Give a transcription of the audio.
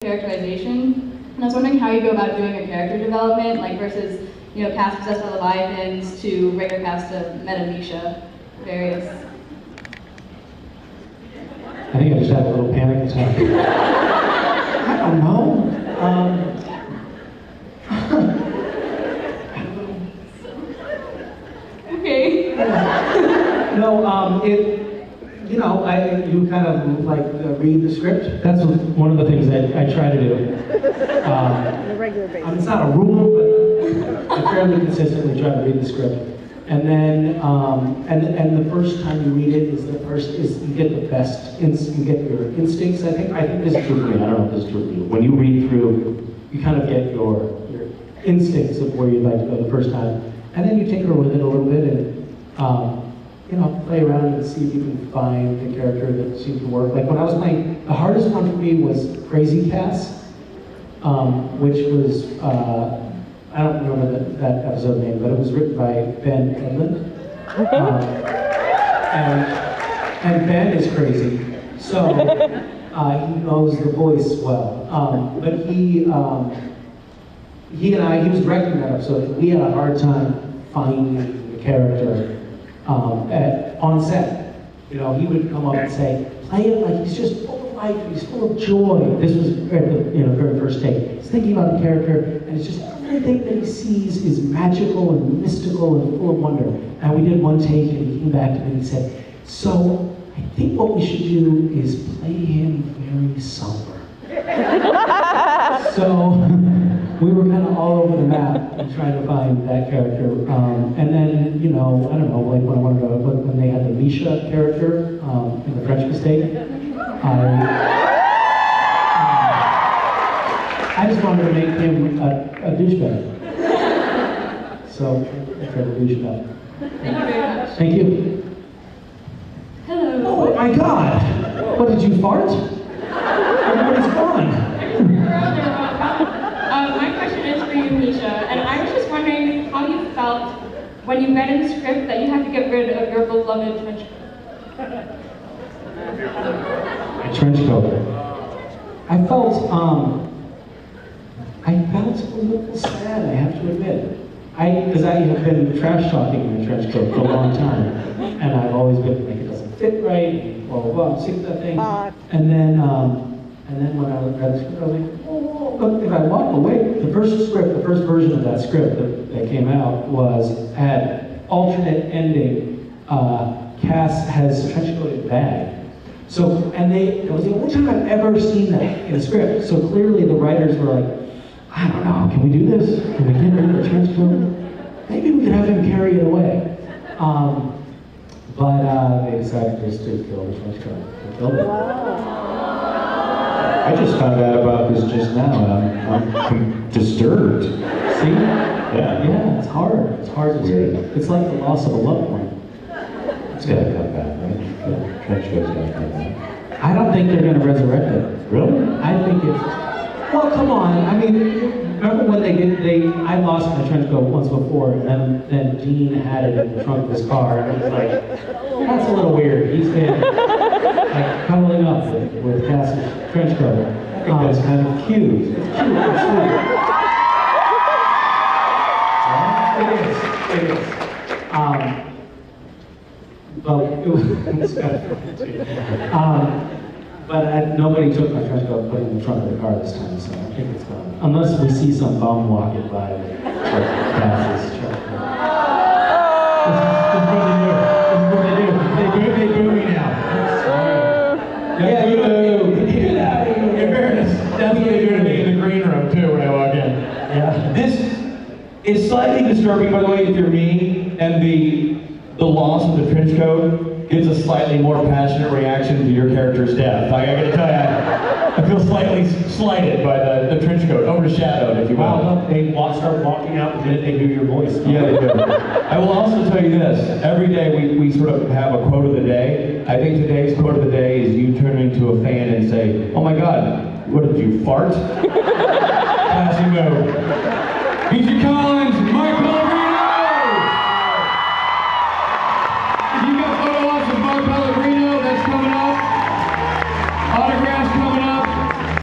characterization. And I was wondering how you go about doing a character development, like versus, cast possessed by Leviathans to regular cast of Meta Misha, various. I think I just had a little panic attack. I don't know. Okay. No, you kind of like read the script. That's one of the things I try to do. On a regular basis. It's not a rule, but I fairly consistently try to read the script. And then, and the first time you read it is you get the best, you get your instincts. I think this is true for me. I don't know if this is true for you. When you read through, you kind of get your instincts of where you'd like to go the first time, and then you tinker with it a little bit and play around and see if you can find the character that seems to work. Like when I was playing, the hardest one for me was Crazy Cats, which was. I don't remember that episode name, but it was written by Ben Edlund. And Ben is crazy, so he knows the voice well. But he was directing that episode. We had a hard time finding the character on set. He would come up and say, play it like he's just full of life, he's full of joy. This was at the very first take. He's thinking about the character, and it's just everything that he sees is magical and mystical and full of wonder. And we did one take, and he came back to me and he said, so I think what we should do is play him very somber. So we were kind of all over the map trying to find that character. And then, I don't know, like when they had the Misha character in The French Mistake, I just wanted to make him a douchebag. So I tried to douche it up. Thank you very much. Thank you. Hello. Oh my God! What, did you fart? Everybody's gone. My question is for you, Misha, and I was just wondering how you felt when you read in the script that you had to get rid of your beloved trench coat. My trench coat. I felt a little sad, I have to admit. Because I have been trash talking my trench coat for a long time, and I've always been like, it doesn't fit right, blah, blah, blah, I'm sick of that thing. And then when I read the script, I was like, oh, look, if I walk away, the first version of that script that came out had alternate ending. Cass has trench coated bag. So, and it was the only time I've ever seen that in a script. So clearly the writers were like, I don't know, can we do this? Can we get rid of the trench coat? Maybe we could have him carry it away. But they decided just to kill the trench coat. They killed it. I just found out about this just now, and I'm disturbed. See? Yeah, it's hard. It's hard to take. It's like the loss of a loved one. It's gotta come back, right? Trench coat's gotta come back. I don't think they're gonna resurrect it. Really? I think it's... Well, come on. I mean, remember when I lost my trench coat once before, and then Dean had it in the trunk of his car, and it was like, that's a little weird. He's been like cuddling up with Cass's trench coat. I think that's kind of cute. It's cute, it's sweet. It is. But it was kind of fun. But nobody took my trench coat and put it in the trunk of the car this time, so I think it's gone. Unless we see some bum walking by with Cass's trench coat. This is what they do. They boo me now. Yeah, you get out of here. In fairness, That's what they do to me in the green room too when I walk in. Yeah. This is slightly disturbing, by the way, if you're me, and the loss of the trench coat gives a slightly more passionate reaction to your character's death. I gotta tell you, I feel slightly slighted by the trench coat, overshadowed, if you will. Wow, they start walking out the minute they hear your voice. Yeah, they do. I will also tell you this. Every day we sort of have a quote of the day. I think today's quote of the day is you turning to a fan and say, oh my God, what did you fart? Classy move. Misha Collins, Michael!